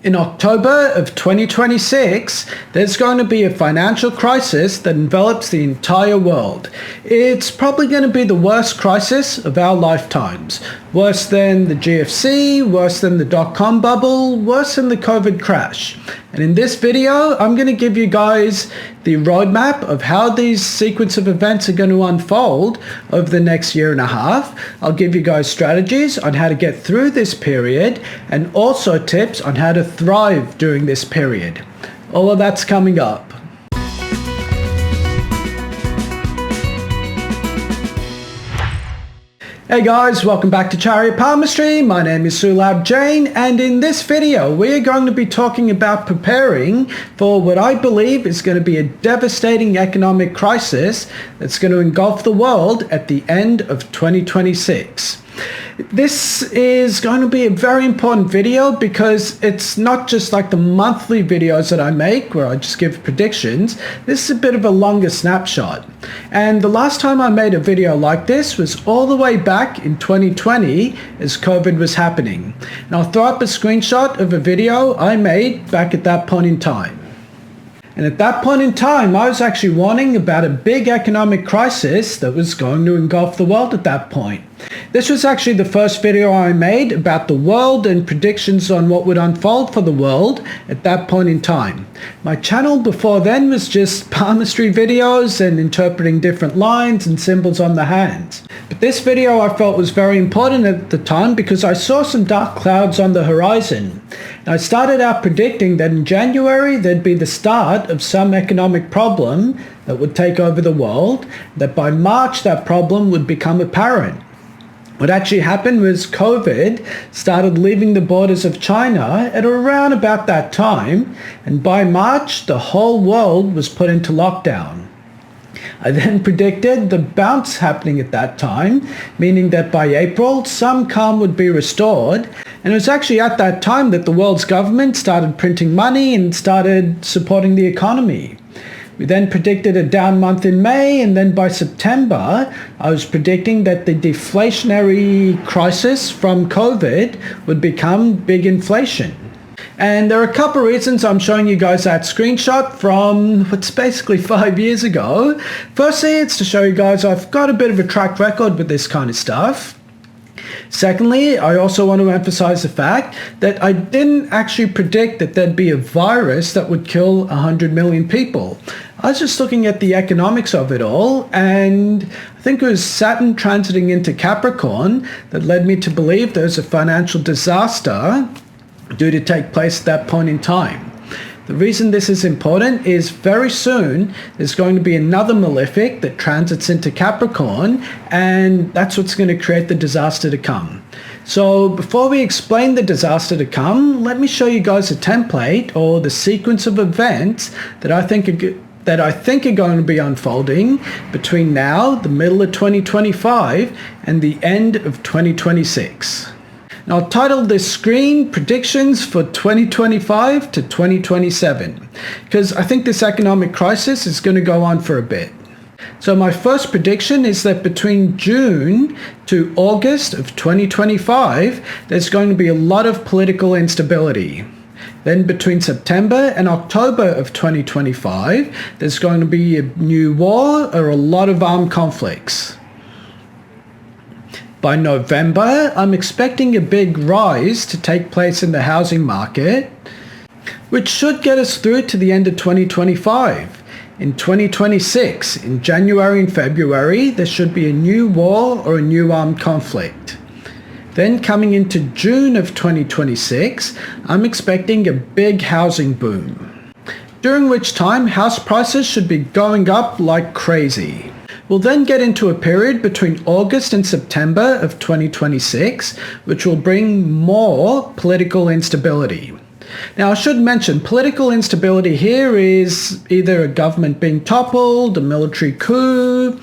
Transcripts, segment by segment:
In October of 2026, there's going to be a financial crisis that envelops the entire world. It's probably going to be the worst crisis of our lifetimes. Worse than the GFC, worse than the dot-com bubble, worse than the COVID crash. And in this video, I'm going to give you guys the roadmap of how these sequence of events are going to unfold over the next year and a half. I'll give you guys strategies on how to get through this period and also tips on how to thrive during this period. All of that's coming up. Hey guys, welcome back to Chariot Palmistry. My name is Sulabh Jain, and in this video we are going to be talking about preparing for what I believe is going to be a devastating economic crisis that's going to engulf the world at the end of 2026. This is going to be a very important video because it's not just like the monthly videos that I make where I just give predictions. This is a bit of a longer snapshot. And the last time I made a video like this was all the way back in 2020 as COVID was happening. And I'll throw up a screenshot of a video I made back at that point in time. And at that point in time, I was actually warning about a big economic crisis that was going to engulf the world at that point. This was actually the first video I made about the world and predictions on what would unfold for the world at that point in time. My channel before then was just palmistry videos and interpreting different lines and symbols on the hands. But this video I felt was very important at the time because I saw some dark clouds on the horizon. And I started out predicting that in January there'd be the start of some economic problem that would take over the world, that by March that problem would become apparent. What actually happened was COVID started leaving the borders of China at around about that time, and by March the whole world was put into lockdown. I then predicted the bounce happening at that time, meaning that by April some calm would be restored, and it was actually at that time that the world's government started printing money and started supporting the economy. We then predicted a down month in May, and then by September, I was predicting that the deflationary crisis from COVID would become big inflation. And there are a couple of reasons I'm showing you guys that screenshot from what's basically 5 years ago. Firstly, it's to show you guys I've got a bit of a track record with this kind of stuff. Secondly, I also want to emphasize the fact that I didn't actually predict that there'd be a virus that would kill 100 million people. I was just looking at the economics of it all, and I think it was Saturn transiting into Capricorn that led me to believe there's a financial disaster due to take place at that point in time. The reason this is important is very soon there's going to be another malefic that transits into Capricorn, and that's what's going to create the disaster to come. So before we explain the disaster to come, let me show you guys a template or the sequence of events that I think are going to be unfolding between now, the middle of 2025, and the end of 2026. Now, I'll title this screen Predictions for 2025 to 2027 because I think this economic crisis is going to go on for a bit. So my first prediction is that between June to August of 2025, there's going to be a lot of political instability. Then between September and October of 2025, there's going to be a new war or a lot of armed conflicts. By November, I'm expecting a big rise to take place in the housing market, which should get us through to the end of 2025. In 2026, in January and February, there should be a new war or a new armed conflict. Then coming into June of 2026, I'm expecting a big housing boom, during which time house prices should be going up like crazy. We'll then get into a period between August and September of 2026, which will bring more political instability. Now, I should mention political instability here is either a government being toppled, a military coup,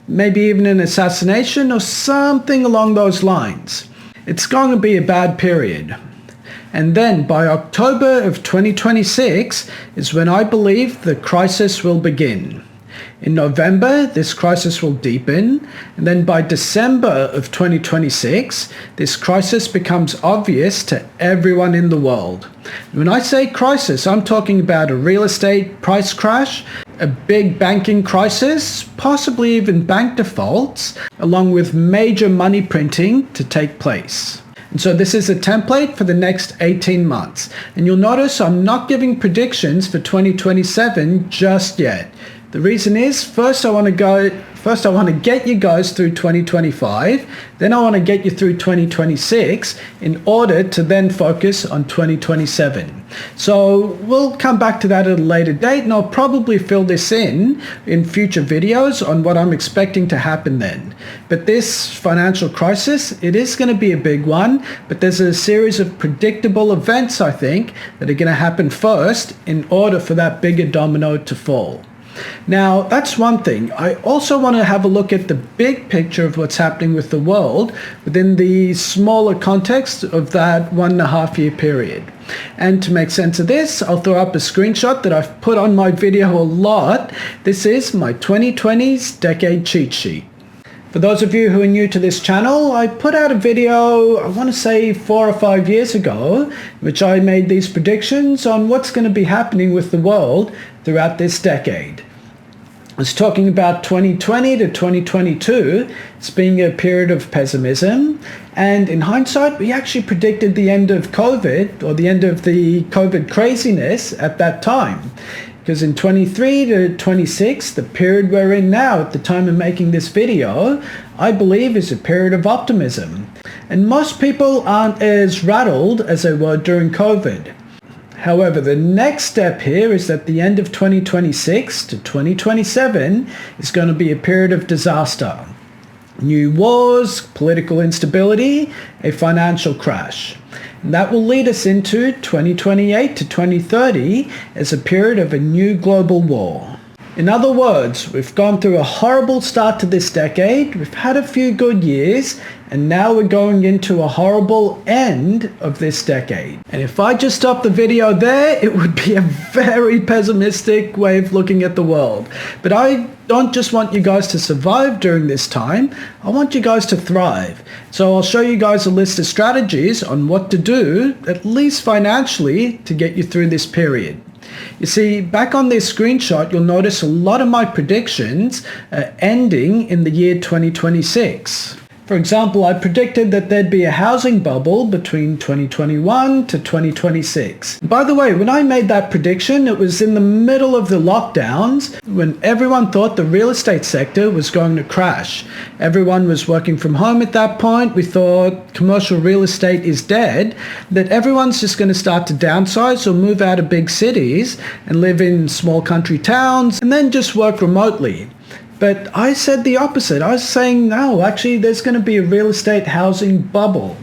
maybe even an assassination or something along those lines. It's going to be a bad period. And then by October of 2026 is when I believe the crisis will begin. In November, this crisis will deepen, and then by December of 2026, this crisis becomes obvious to everyone in the world. When I say crisis, I'm talking about a real estate price crash, a big banking crisis, possibly even bank defaults, along with major money printing to take place. And so this is a template for the next 18 months. And you'll notice I'm not giving predictions for 2027 just yet. The reason is, first I want to get you guys through 2025, then I want to get you through 2026 in order to then focus on 2027. So we'll come back to that at a later date, and I'll probably fill this in future videos on what I'm expecting to happen then. But this financial crisis, it is going to be a big one, but there's a series of predictable events, I think, that are going to happen first in order for that bigger domino to fall. Now, that's one thing. I also want to have a look at the big picture of what's happening with the world within the smaller context of that 1.5 year period. And to make sense of this, I'll throw up a screenshot that I've put on my video a lot. This is my 2020s decade cheat sheet. For those of you who are new to this channel, I put out a video, I want to say 4 or 5 years ago, which I made these predictions on what's going to be happening with the world throughout this decade. I was talking about 2020 to 2022 as being a period of pessimism, and in hindsight we actually predicted the end of COVID, or the end of the COVID craziness at that time. Because in 23 to 26, the period we're in now at the time of making this video, I believe is a period of optimism. And most people aren't as rattled as they were during COVID. However, the next step here is that the end of 2026 to 2027 is going to be a period of disaster. New wars, political instability, a financial crash. And that will lead us into 2028 to 2030 as a period of a new global war. In other words, we've gone through a horrible start to this decade, we've had a few good years, and now we're going into a horrible end of this decade. And if I just stop the video there, it would be a very pessimistic way of looking at the world. But I don't just want you guys to survive during this time, I want you guys to thrive. So I'll show you guys a list of strategies on what to do, at least financially, to get you through this period. You see, back on this screenshot, you'll notice a lot of my predictions are ending in the year 2026. For example, I predicted that there'd be a housing bubble between 2021 to 2026. By the way, when I made that prediction, it was in the middle of the lockdowns when everyone thought the real estate sector was going to crash. Everyone was working from home at that point. We thought commercial real estate is dead, that everyone's just going to start to downsize or move out of big cities and live in small country towns and then just work remotely. But I said the opposite. I was saying, no, actually, there's going to be a real estate housing bubble.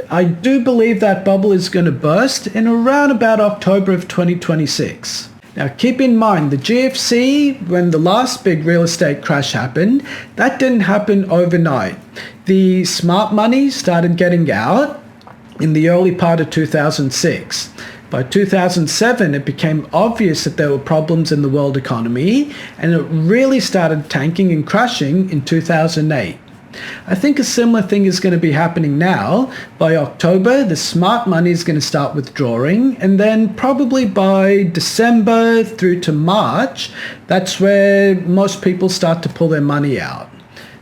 I do believe that bubble is going to burst in around about October of 2026. Now, keep in mind, the GFC, when the last big real estate crash happened, that didn't happen overnight. The smart money started getting out in the early part of 2006. By 2007, it became obvious that there were problems in the world economy, and it really started tanking and crashing in 2008. I think a similar thing is going to be happening now. By October, the smart money is going to start withdrawing, and then probably by December through to March, that's where most people start to pull their money out.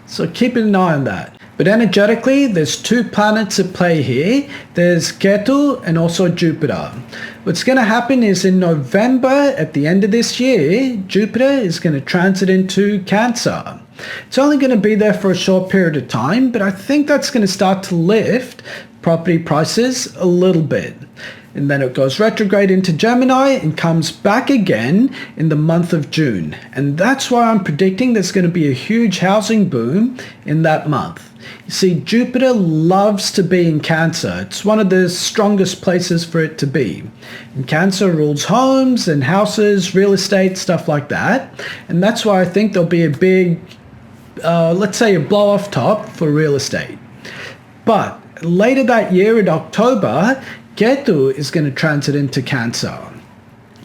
So keep an eye on that. But energetically, there's 2 planets at play here. There's Ketu and also Jupiter. What's going to happen is in November, at the end of this year, Jupiter is going to transit into Cancer. It's only going to be there for a short period of time, but I think that's going to start to lift property prices a little bit. And then it goes retrograde into Gemini and comes back again in the month of June. And that's why I'm predicting there's going to be a huge housing boom in that month. You see, Jupiter loves to be in Cancer. It's one of the strongest places for it to be. And Cancer rules homes and houses, real estate, stuff like that. And that's why I think there'll be a big, let's say a blow off top for real estate. But later that year in October, Ketu is going to transit into Cancer.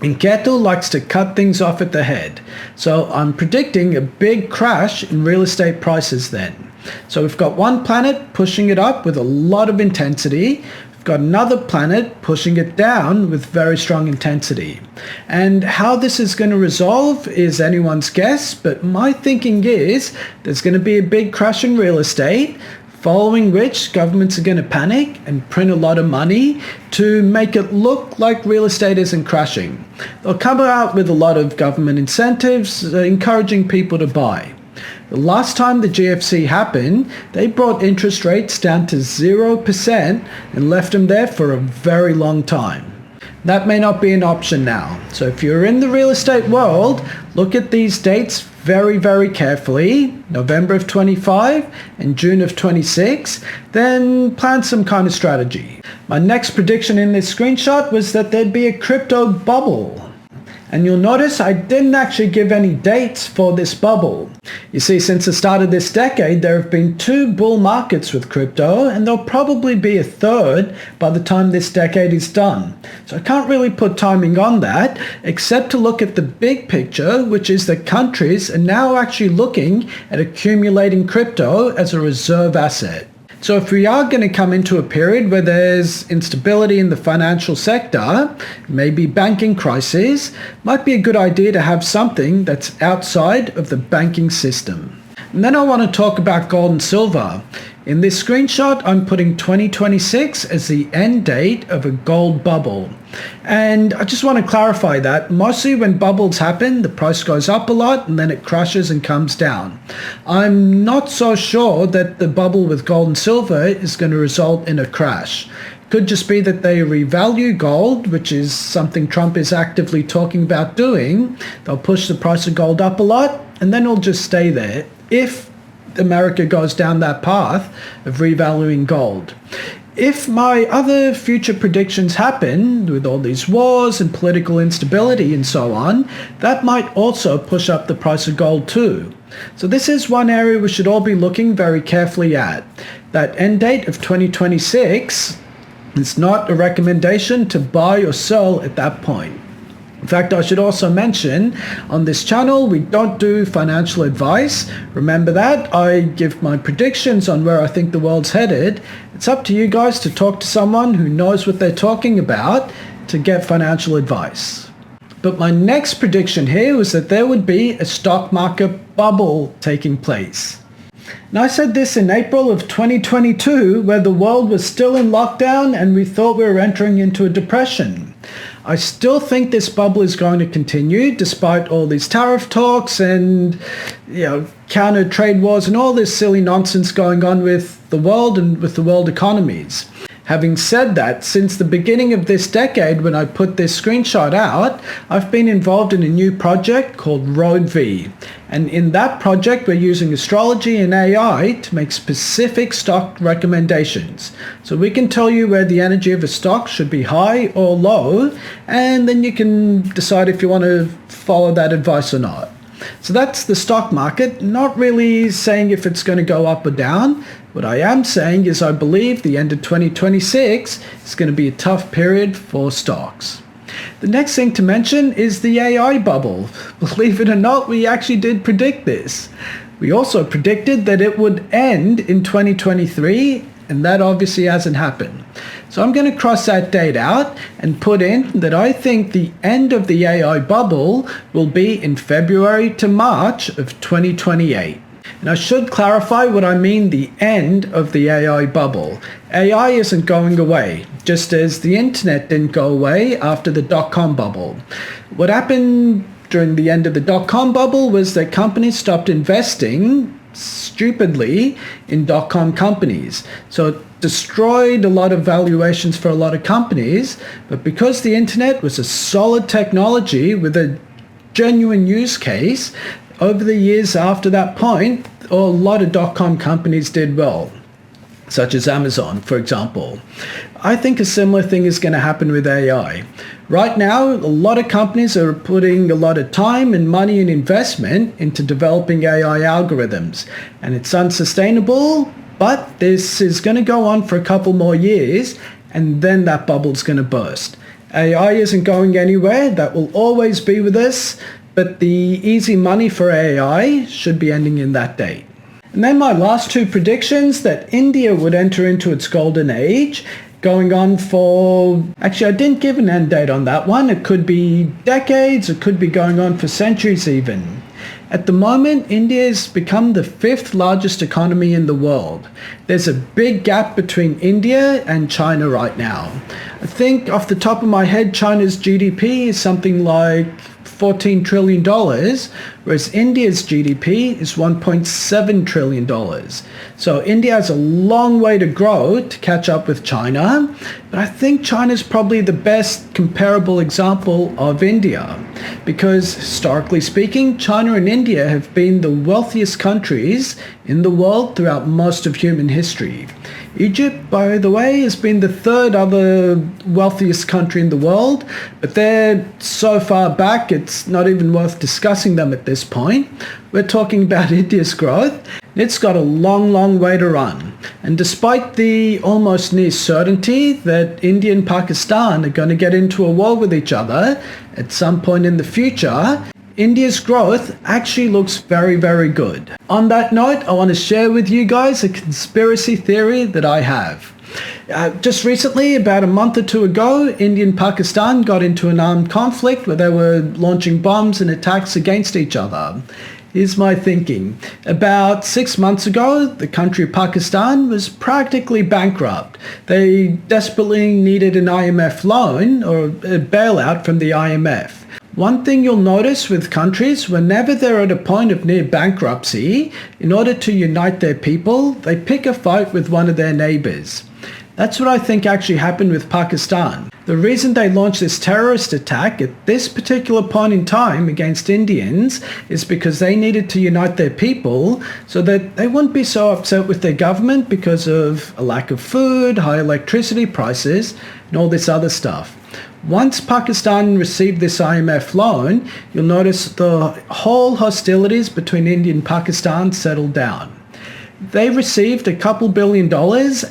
And Ketu likes to cut things off at the head. So I'm predicting a big crash in real estate prices then. So we've got one planet pushing it up with a lot of intensity. We've got another planet pushing it down with very strong intensity. And how this is going to resolve is anyone's guess, but my thinking is there's going to be a big crash in real estate, following which governments are going to panic and print a lot of money to make it look like real estate isn't crashing. They'll come out with a lot of government incentives encouraging people to buy. The last time the GFC happened, they brought interest rates down to 0% and left them there for a very long time. That may not be an option now. So if you're in the real estate world, look at these dates very, very carefully, November of 25 and June of 26, then plan some kind of strategy. My next prediction in this screenshot was that there'd be a crypto bubble. And you'll notice I didn't actually give any dates for this bubble. You see, since the start of this decade, there have been 2 bull markets with crypto, and there'll probably be a third by the time this decade is done. So I can't really put timing on that, except to look at the big picture, which is that countries are now actually looking at accumulating crypto as a reserve asset. So if we are going to come into a period where there's instability in the financial sector, maybe banking crisis, might be a good idea to have something that's outside of the banking system. And then I want to talk about gold and silver. In this screenshot, I'm putting 2026 as the end date of a gold bubble. And I just want to clarify that mostly when bubbles happen, the price goes up a lot and then it crashes and comes down. I'm not so sure that the bubble with gold and silver is going to result in a crash. Could just be that they revalue gold, which is something Trump is actively talking about doing. They'll push the price of gold up a lot and then it'll just stay there if America goes down that path of revaluing gold. If my other future predictions happen with all these wars and political instability and so on, that might also push up the price of gold too. So this is one area we should all be looking very carefully at. That end date of 2026 is not a recommendation to buy or sell at that point. In fact, I should also mention, on this channel, we don't do financial advice. Remember that. I give my predictions on where I think the world's headed. It's up to you guys to talk to someone who knows what they're talking about to get financial advice. But my next prediction here was that there would be a stock market bubble taking place. Now, I said this in April of 2022, where the world was still in lockdown and we thought we were entering into a depression. I still think this bubble is going to continue despite all these tariff talks and, counter trade wars and all this silly nonsense going on with the world and with the world economies. Having said that, since the beginning of this decade when I put this screenshot out, I've been involved in a new project called Road V. And in that project, we're using astrology and AI to make specific stock recommendations. So we can tell you where the energy of a stock should be high or low, and then you can decide if you want to follow that advice or not. So that's the stock market, not really saying if it's going to go up or down. What I am saying is I believe the end of 2026 is going to be a tough period for stocks. The next thing to mention is the AI bubble. Believe it or not, we actually did predict this. We also predicted that it would end in 2023, and that obviously hasn't happened. So I'm going to cross that date out and put in that I think the end of the AI bubble will be in February to March of 2028. And I should clarify what I mean the end of the AI bubble. AI isn't going away, just as the internet didn't go away after the dot-com bubble. What happened during the end of the dot-com bubble was that companies stopped investing stupidly in dot-com companies. So it destroyed a lot of valuations for a lot of companies, but because the internet was a solid technology with a genuine use case, over the years after that point, a lot of dot-com companies did well, such as Amazon, for example. I think a similar thing is going to happen with AI. Right now, a lot of companies are putting a lot of time and money and investment into developing AI algorithms, and it's unsustainable, but this is going to go on for a couple more years, and then that bubble's going to burst. AI isn't going anywhere. That will always be with us. But the easy money for AI should be ending in that date. And then my last two predictions, that India would enter into its golden age, going on for, actually I didn't give an end date on that one. It could be decades, it could be going on for centuries even. At the moment, India has become the 5th largest economy in the world. There's a big gap between India and China right now. I think off the top of my head, China's GDP is something like $14 trillion, whereas India's GDP is $1.7 trillion. So India has a long way to grow to catch up with China, but I think China's probably the best comparable example of India, because historically speaking, China and India have been the wealthiest countries in the world throughout most of human history. Egypt, by the way, has been the 3rd other wealthiest country in the world, but they're so far back it's not even worth discussing them at this point. We're talking about India's growth. It's got a long way to run. And despite the almost near certainty that India and Pakistan are going to get into a war with each other at some point in the future, India's growth actually looks very good. On that note, I want to share with you guys a conspiracy theory that I have. Just recently, about a month or two ago, India and Pakistan got into an armed conflict where they were launching bombs and attacks against each other. Here's my thinking. About 6 months ago, the country of Pakistan was practically bankrupt. They desperately needed an IMF loan or a bailout from the IMF. One thing you'll notice with countries, whenever they're at a point of near bankruptcy, in order to unite their people, they pick a fight with one of their neighbors. That's what I think actually happened with Pakistan. The reason they launched this terrorist attack at this particular point in time against Indians is because they needed to unite their people so that they wouldn't be so upset with their government because of a lack of food, high electricity prices, and all this other stuff. Once Pakistan received this IMF loan, you'll notice the whole hostilities between India and Pakistan settled down. They received a couple $2 billion,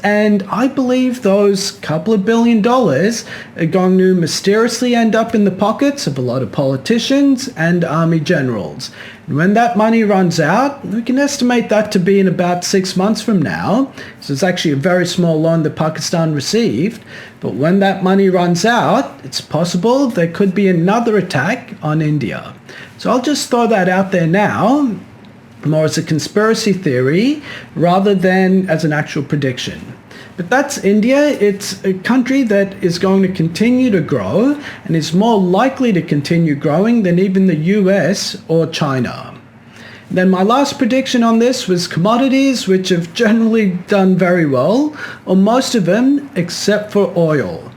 and I believe those couple of $2 billion are going to mysteriously end up in the pockets of a lot of politicians and army generals. And when that money runs out, we can estimate that to be in about 6 months from now. So it's actually a very small loan that Pakistan received. But when that money runs out, it's possible there could be another attack on India. So I'll just throw that out there now, more as a conspiracy theory rather than as an actual prediction. But that's India. It's a country that is going to continue to grow and is more likely to continue growing than even the US or China. Then my last prediction on this was commodities, which have generally done very well, or most of them except for oil.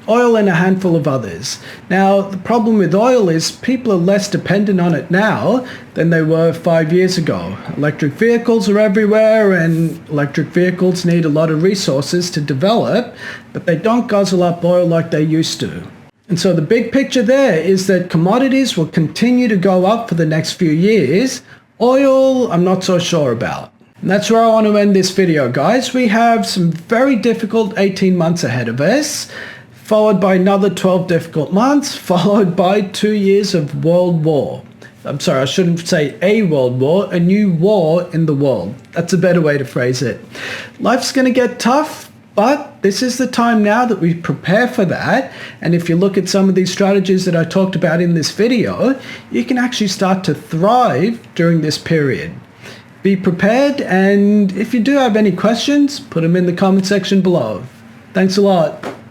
Oil and a handful of others. Now, the problem with oil is people are less dependent on it now than they were 5 years ago. Electric vehicles are everywhere, and electric vehicles need a lot of resources to develop, but they don't guzzle up oil like they used to. And so the big picture there is that commodities will continue to go up for the next few years. Oil, I'm not so sure about. And that's where I want to end this video, guys. We have some very difficult 18 months ahead of us, followed by another 12 difficult months, followed by 2 years of world war. I'm sorry, I shouldn't say a world war, a new war in the world. That's a better way to phrase it. Life's going to get tough, but this is the time now that we prepare for that. And if you look at some of these strategies that I talked about in this video, you can actually start to thrive during this period. Be prepared, and if you do have any questions, put them in the comment section below. Thanks a lot.